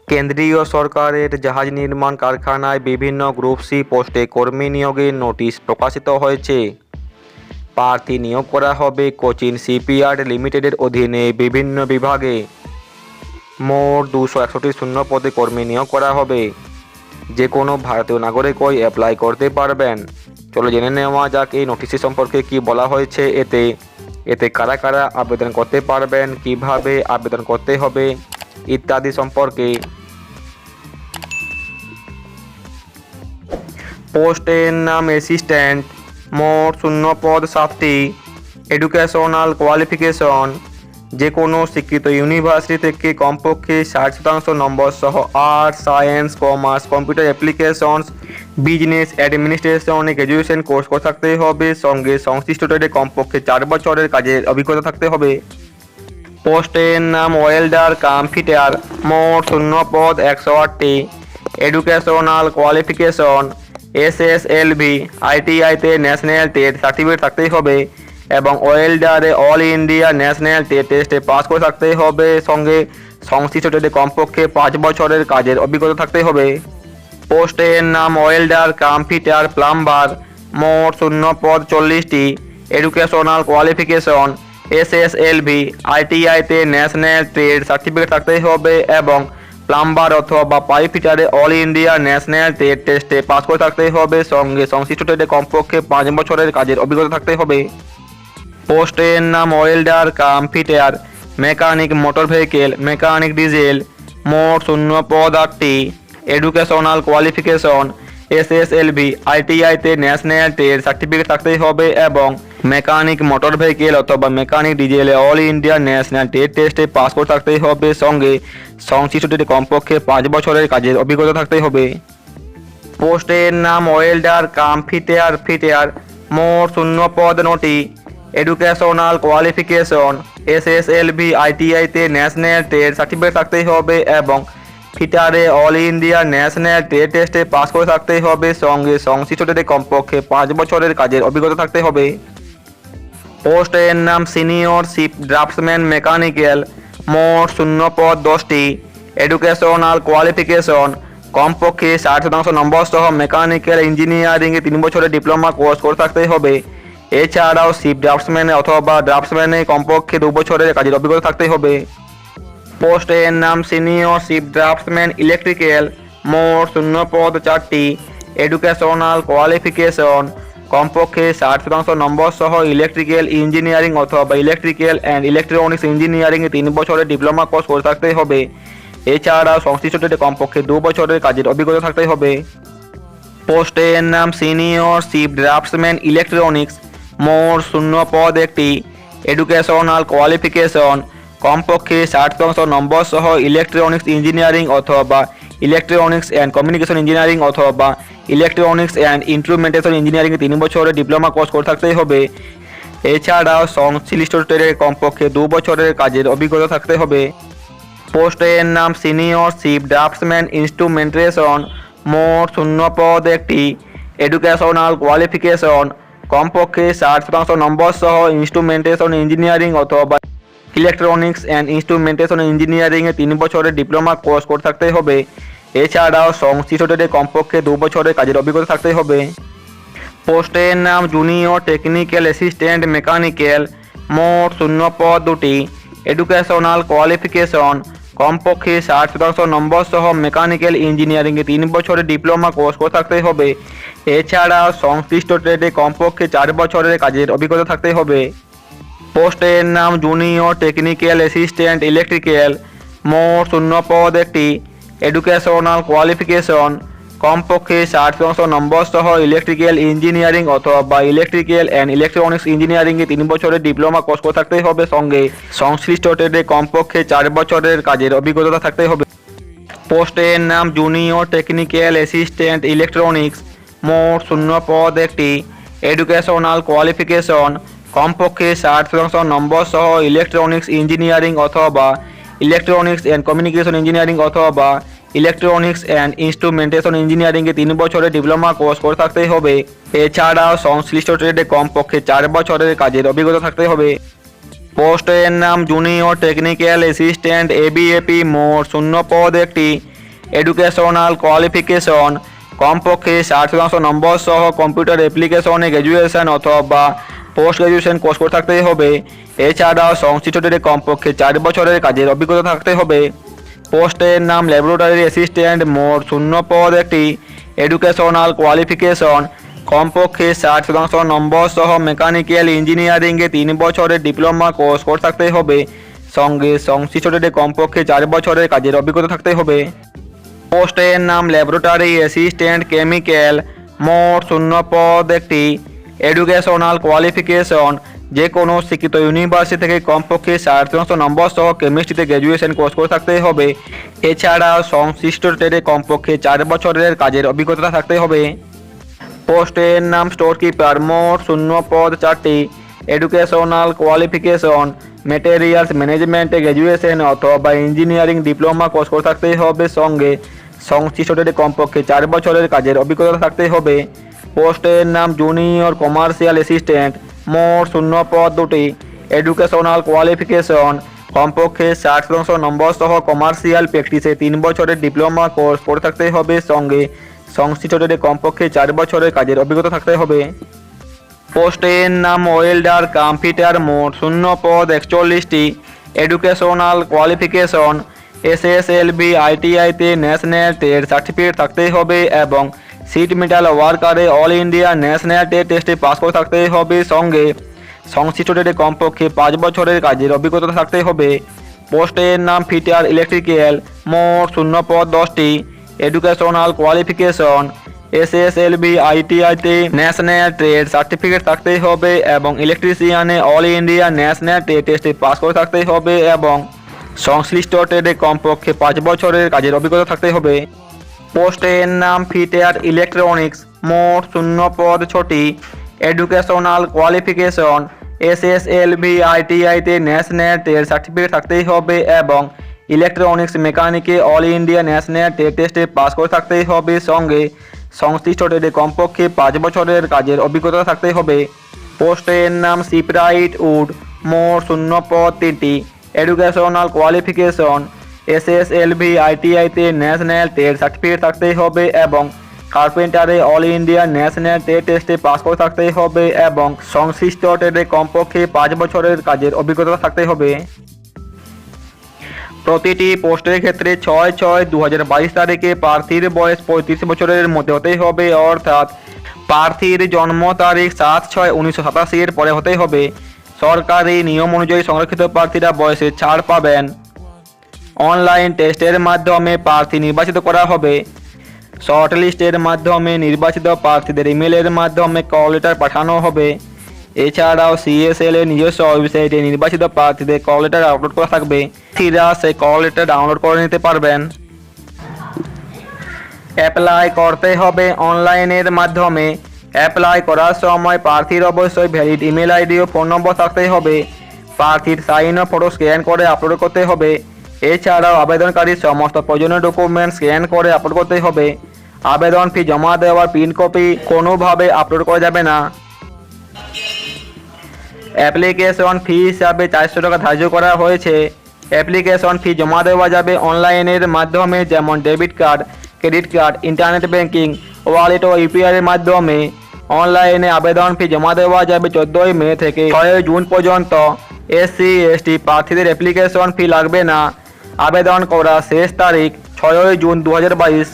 কেন্দ্রীয় সরকারের জাহাজ নির্মাণ কারখানায় বিভিন্ন গ্রুপ সি পোস্টে কর্মী নিয়োগের নোটিশ প্রকাশিত হয়েছে। প্রার্থী নিয়োগ করা হবে কোচিন শিপইয়ার্ড লিমিটেডের অধীনে বিভিন্ন বিভাগে। মোট 261 শূন্য পদে কর্মী নিয়োগ করা হবে। যে কোনো ভারতীয় নাগরিকই অ্যাপ্লাই করতে পারবেন। চলো জেনে নেওয়া যাক এই নোটিশ সম্পর্কে কি বলা হয়েছে। এতে কারা কারা আবেদন করতে পারবেন, কিভাবে আবেদন করতে হবে ইত্যাদি সম্পর্কে। পোস্টের নাম অ্যাসিস্ট্যান্ট। মোট শূন্য পদ 7টি। এডুকেশনাল কোয়ালিফিকেশন যে কোনো স্বীকৃত ইউনিভার্সিটি থেকে কমপক্ষে 60% নম্বর সহ arts, science, commerce, computer applications, business অ্যাডমিনিস্ট্রেশনে গ্র্যাজুয়েশন কোর্স করে থাকতে হবে। সঙ্গে সংশ্লিষ্ট ট্রেডে কমপক্ষে 4 বছরের কাজের অভিজ্ঞতা থাকতে হবে। পোস্টের নাম ওয়েল্ডার কাম ফিটার। মোট শূন্য পদ 108টি। এডুকেশনাল কোয়ালিফিকেশন SSLV, ITIতে ন্যাশনাল ট্রেড সার্টিফিকেট থাকতেই হবে এবং ওয়েল্ডারে অল ইন্ডিয়া ন্যাশনাল ট্রেড টেস্টে পাস করে থাকতে হবে। সঙ্গে সংশ্লিষ্ট ট্রেডে কমপক্ষে 5 বছরের কাজের অভিজ্ঞতা থাকতে হবে। পোস্টের নাম ওয়েল্ডার কাম ফিটার প্লাম্বার। মোট শূন্য পদ 40টি। এডুকেশনাল কোয়ালিফিকেশন SSLV, ITIতে ন্যাশনাল ট্রেড সার্টিফিকেট থাকতে হবে এবং প্লাম্বার অথবা পাইপ ফিটারে অল ইন্ডিয়া ন্যাশনাল ট্রেড টেস্টে পাস করে থাকতে হবে। সঙ্গে সংশ্লিষ্ট ট্রেডে কমপক্ষে 5 বছরের কাজের অভিজ্ঞতা থাকতে হবে। পোস্টের নাম welder cum fitter mechanic motor vehicle, mechanic diesel. মোট শূন্য পদ 8টি। এডুকেশনাল কোয়ালিফিকেশন SSLV, ITIতে ন্যাশনাল ট্রেড সার্টিফিকেট থাকতেই হবে এবং মেকানিক মোটর ভেহিকেল অথবা মেকানিক ডিজেলে অল ইন্ডিয়া ন্যাশনাল ট্রেড টেস্টে পাস করে থাকতেই হবে। সঙ্গে সংশ্লিষ্ট ট্রেডে কমপক্ষে 5 বছরের কাজের অভিজ্ঞতা থাকতেই হবে। পোস্টের নাম ওয়েল্ডার কাম ফিটার মোট শূন্য পদ 9টি। এডুকেশনাল কোয়ালিফিকেশন SSLV, ITIতে ন্যাশনাল ট্রেড সার্টিফিকেট থাকতেই হবে এবং ফিটারে অল ইন্ডিয়া ন্যাশনাল ট্রেড টেস্টে পাস করে থাকতেই হবে। সঙ্গে সংশ্লিষ্ট ট্রেডে কমপক্ষে 5 বছরের কাজের অভিজ্ঞতা থাকতে হবে। পোস্টের নাম সিনিয়র শিপ ড্রাফটসম্যান মেকানিক্যাল। মোট শূন্য পদ 10টি। এডুকেশনাল কোয়ালিফিকেশন কমপক্ষে 60% নম্বর সহ মেকানিক্যাল ইঞ্জিনিয়ারিংয়ে 3 বছরের ডিপ্লোমা কোর্স করে থাকতেই হবে। এছাড়াও শিপ ড্রাফটসম্যান অথবা ড্রাফটসম্যানে কমপক্ষে 2 বছরের কাজের অভিজ্ঞতা থাকতেই হবে। পোস্টের নাম সিনিয়র শিপ ড্রাফটসম্যান ইলেকট্রিক্যাল। মোট শূন্য পদ 4টি। এডুকেশনাল কোয়ালিফিকেশন কমপক্ষে 60% নম্বর সহ ইলেকট্রিক্যাল ইঞ্জিনিয়ারিং অথবা ইলেকট্রিক্যাল অ্যান্ড ইলেকট্রনিক্স ইঞ্জিনিয়ারিংয়ে 3 বছরের ডিপ্লোমা কোর্স করে থাকতে হবে। এছাড়াও সংশ্লিষ্ট ট্রেডে কমপক্ষে 2 বছরের কাজের অভিজ্ঞতা থাকতে হবে। পোস্টের নাম সিনিয়র শিপ ড্রাফটসম্যান ইলেকট্রনিক্স। মোট শূন্য পদ 1টি। এডুকেশনাল কোয়ালিফিকেশন কমপক্ষে 60% নম্বর সহ ইলেকট্রনিক্স ইঞ্জিনিয়ারিং অথবা ইলেকট্রনিক্স অ্যান্ড কমিউনিকেশন ইঞ্জিনিয়ারিং অথবা ইলেকট্রনিক্স অ্যান্ড ইনস্ট্রুমেন্টেশন ইঞ্জিনিয়ারিংয়ে 3 বছরের ডিপ্লোমা কোর্স করে থাকতেই হবে। এছাড়াও সংশ্লিষ্ট ট্রেডে কমপক্ষে 2 বছরের কাজের অভিজ্ঞতা থাকতে হবে। পোস্টের নাম সিনিয়র শিপ ড্রাফটসম্যান ইনস্ট্রুমেন্টেশন। মোট শূন্য পদ 1টি। এডুকেশনাল কোয়ালিফিকেশন কমপক্ষে 60% নম্বর সহ ইনস্ট্রুমেন্টেশন ইঞ্জিনিয়ারিং অথবা ইলেকট্রনিক্স অ্যান্ড ইনস্ট্রুমেন্টেশন ইঞ্জিনিয়ারিংয়ে 3 বছরের ডিপ্লোমা কোর্স করে থাকতে হবে। এছাড়াও সংশ্লিষ্ট ট্রেডে কমপক্ষে 2 বছরের কাজের অভিজ্ঞতা থাকতে হবে। পোস্টের নাম জুনিয়র টেকনিক্যাল অ্যাসিস্ট্যান্ট মেকানিক্যাল। মোট শূন্য পদ 2টি। এডুকেশনাল কোয়ালিফিকেশন কমপক্ষে 60% নম্বর সহ মেকানিক্যাল ইঞ্জিনিয়ারিংয়ে 3 বছরের ডিপ্লোমা কোর্স করে থাকতে হবে। এছাড়াও সংশ্লিষ্ট ট্রেডে কমপক্ষে 4 বছরের কাজের অভিজ্ঞতা থাকতে হবে। পোস্টের নাম জুনিয়র টেকনিক্যাল অ্যাসিস্ট্যান্ট ইলেকট্রিক্যাল। মোট শূন্য পদ 1টি। এডুকেশনাল কোয়ালিফিকেশন কমপক্ষে 60% নম্বর সহ ইলেকট্রিক্যাল ইঞ্জিনিয়ারিং অথবা ইলেকট্রিক্যাল অ্যান্ড ইলেকট্রনিক্স ইঞ্জিনিয়ারিংয়ে 3 বছরের ডিপ্লোমা কোর্স করে থাকতে হবে। সঙ্গে সংশ্লিষ্ট ট্রেডে কমপক্ষে 4 বছরের কাজের অভিজ্ঞতা থাকতে হবে। পোস্টের নাম জুনিয়র টেকনিক্যাল অ্যাসিস্ট্যান্ট ইলেকট্রনিক্স। মোট শূন্য পদ 1টি। এডুকেশনাল কোয়ালিফিকেশন কমপক্ষে 60% নম্বর সহ ইলেকট্রনিক্স ইঞ্জিনিয়ারিং অথবা ইলেকট্রনিক্স অ্যান্ড কমিউনিকেশন ইঞ্জিনিয়ারিং অথবা ইলেকট্রনিক্স অ্যান্ড ইনস্ট্রুমেন্টেশন ইঞ্জিনিয়ারিংয়ে 3 বছরের ডিপ্লোমা কোর্স করে থাকতেই হবে। এছাড়াও সংশ্লিষ্ট ট্রেডে কমপক্ষে 4 বছরের কাজের অভিজ্ঞতা থাকতে হবে। পোস্টের নাম জুনিয়র টেকনিক্যাল অ্যাসিস্ট্যান্ট ABAP। মোট শূন্য পদ 1টি। এডুকেশনাল কোয়ালিফিকেশন কমপক্ষে 60% নম্বর সহ কম্পিউটার অ্যাপ্লিকেশনে গ্র্যাজুয়েশন অথবা পোস্ট গ্র্যাজুয়েশন কোর্স করে থাকতে হবে। এছাড়াও সংশ্লিষ্ট ট্রেডে কমপক্ষে 4 বছরের কাজের অভিজ্ঞতা থাকতে হবে। পোস্টের নাম ল্যাবরেটরি অ্যাসিস্ট্যান্ট, মোট শূন্য পদ একটি। এডুকেশনাল কোয়ালিফিকেশন কমপক্ষে 60% নম্বর সহ মেকানিক্যাল ইঞ্জিনিয়ারিংয়ে 3 বছরের ডিপ্লোমা কোর্স করে থাকতে হবে। সঙ্গে সংশ্লিষ্ট ট্রেডে কমপক্ষে 4 বছরের কাজের অভিজ্ঞতা থাকতে হবে। পোস্টের নাম ল্যাবরেটরি অ্যাসিস্ট্যান্ট কেমিক্যাল, মোট শূন্য পদ একটি। এডুকেশনাল কোয়ালিফিকেশন যে কোনো শিক্ষিত ইউনিভার্সিটি থেকে কমপক্ষে 60% নম্বর সহ কেমিস্ট্রিতে গ্র্যাজুয়েশন কোর্স করে থাকতে হবে। এছাড়াও সংশ্লিষ্ট ট্রেডে কমপক্ষে 4 বছরের কাজের অভিজ্ঞতা থাকতে হবে। পোস্টের নাম স্টোর কিপার, মোট শূন্য পদ 4টি। এডুকেশনাল কোয়ালিফিকেশন ম্যাটেরিয়ালস ম্যানেজমেন্টে গ্র্যাজুয়েশন অথবা ইঞ্জিনিয়ারিং ডিপ্লোমা কোর্স করে থাকতে হবে। সঙ্গে সংশ্লিষ্ট ট্রেডে কমপক্ষে 4 বছরের কাজের অভিজ্ঞতা থাকতে হবে। পোস্টের নাম জুনিয়র কমার্শিয়াল অ্যাসিস্ট্যান্ট, মোট শূন্য পদ 2টি। এডুকেশনাল কোয়ালিফিকেশন কমপক্ষে 60% নম্বর সহ কমার্শিয়াল প্র্যাকটিসে 3 বছরের ডিপ্লোমা কোর্স করে থাকতে হবে। সঙ্গে সংশ্লিষ্ট ট্রেডে কমপক্ষে 4 বছরের কাজের অভিজ্ঞতা থাকতে হবে। পোস্টের নাম ওয়েল্ডার কাম ফিটার, মোট শূন্য পদ 41টি। এডুকেশনাল কোয়ালিফিকেশন এসএসএলভি আইটিআইতে ন্যাশনাল ট্রেড সার্টিফিকেট থাকতে হবে এবং সিট মেটাল ওয়ার্কারে অল ইন্ডিয়া ন্যাশনাল ট্রেড টেস্টে পাস করে থাকতে হবে। সঙ্গে সংশ্লিষ্ট ট্রেডে কমপক্ষে 5 বছরের কাজের অভিজ্ঞতা থাকতে হবে। পোস্টের নাম ফিটার ইলেকট্রিক্যাল, মোট শূন্য পদ 10টি। এডুকেশনাল কোয়ালিফিকেশন এসএসএলভি আইটিআইতে ন্যাশনাল ট্রেড সার্টিফিকেট থাকতে হবে এবং ইলেকট্রিশিয়ানে অল ইন্ডিয়া ন্যাশনাল ট্রেড টেস্টে পাস করে থাকতে হবে এবং সংশ্লিষ্ট ট্রেডে কমপক্ষে 5 বছরের কাজের অভিজ্ঞতা থাকতে হবে। পোস্টের নাম ফিটার ইলেকট্রনিক্স, মোট শূন্য পদ 6টি। এডুকেশনাল কোয়ালিফিকেশন এসএসএলভি আইটিআইতে ন্যাশনাল ট্রেড সার্টিফিকেট থাকতে হবে এবং ইলেকট্রনিক্স মেকানিকে অল ইন্ডিয়া ন্যাশনাল ট্রেড টেস্টে পাস করে থাকতে হবে। সঙ্গে সংশ্লিষ্ট ট্রেডে কমপক্ষে 5 বছরের কাজের অভিজ্ঞতা থাকতে হবে। পোস্টের নাম শিপরাইট উড, মোট শূন্য পদ 3টি। এডুকেশনাল কোয়ালিফিকেশন এসএসএলভি আইটিআইতে ন্যাশনাল ট্রেড সার্টিফিকেট থাকতে হবে এবং কার্পেন্টারে অল ইন্ডিয়া ন্যাশনাল ট্রেড টেস্টে পাস করে থাকতে হবে এবং সংশ্লিষ্ট ট্রেডে কমপক্ষে 5 বছরের কাজের অভিজ্ঞতা থাকতে হবে। প্রতিটি পোস্টের ক্ষেত্রে 6/6/2022 তারিখে প্রার্থীর বয়স 35 বছরের মধ্যে হতে হবে, অর্থাৎ প্রার্থীর জন্ম তারিখ 7/6/1987 এর পরে হতে হবে। সরকারি নিয়ম অনুযায়ী সংরক্ষিত প্রার্থীরা বয়সে ছাড় পাবেন। অনলাইন টেস্টের মাধ্যমে প্রার্থী নির্বাচিত করা হবে। শর্ট লিস্টের মাধ্যমে নির্বাচিত প্রার্থীদের ইমেলের মাধ্যমে কল লেটার পাঠানো হবে। এছাড়াও সিএসএল এর নিজস্ব ওয়েবসাইটে নির্বাচিত প্রার্থীদের কল লেটার আপলোড করা থাকবে। প্রার্থীরা সেই কল লেটার ডাউনলোড করে নিতে পারবেন। অ্যাপ্লাই করতে হবে অনলাইনের মাধ্যমে। অ্যাপ্লাই করার সময় প্রার্থীর অবশ্যই ভ্যালিড ইমেল আইডি ও ফোন নম্বর থাকতে হবে। প্রার্থীর সাইন ও ফটো স্ক্যান করে আপলোড করতে হবে। এছাড়াও আবেদনকারীর সমস্ত প্রয়োজনীয় ডকুমেন্ট স্ক্যান করে আপলোড করতে হবে। আবেদন ফি জমা দেওয়ার প্রিন্ট কপি কোনোভাবে আপলোড করা যাবে না। অ্যাপ্লিকেশন ফি হিসাবে 400 টাকা ধার্য করা হয়েছে। অ্যাপ্লিকেশন ফি জমা দেওয়া যাবে অনলাইনের মাধ্যমে, যেমন debit card, credit card, internet banking, wallet ও ইউপিআই এর মাধ্যমে। অনলাইনে আবেদন ফি জমা দেওয়া যাবে 14 মে থেকে 6 জুন পর্যন্ত। এসসি এসটি প্রার্থীদের অ্যাপ্লিকেশন ফি লাগবে না। আবেদন করার শেষ তারিখ 6 জুন 2022।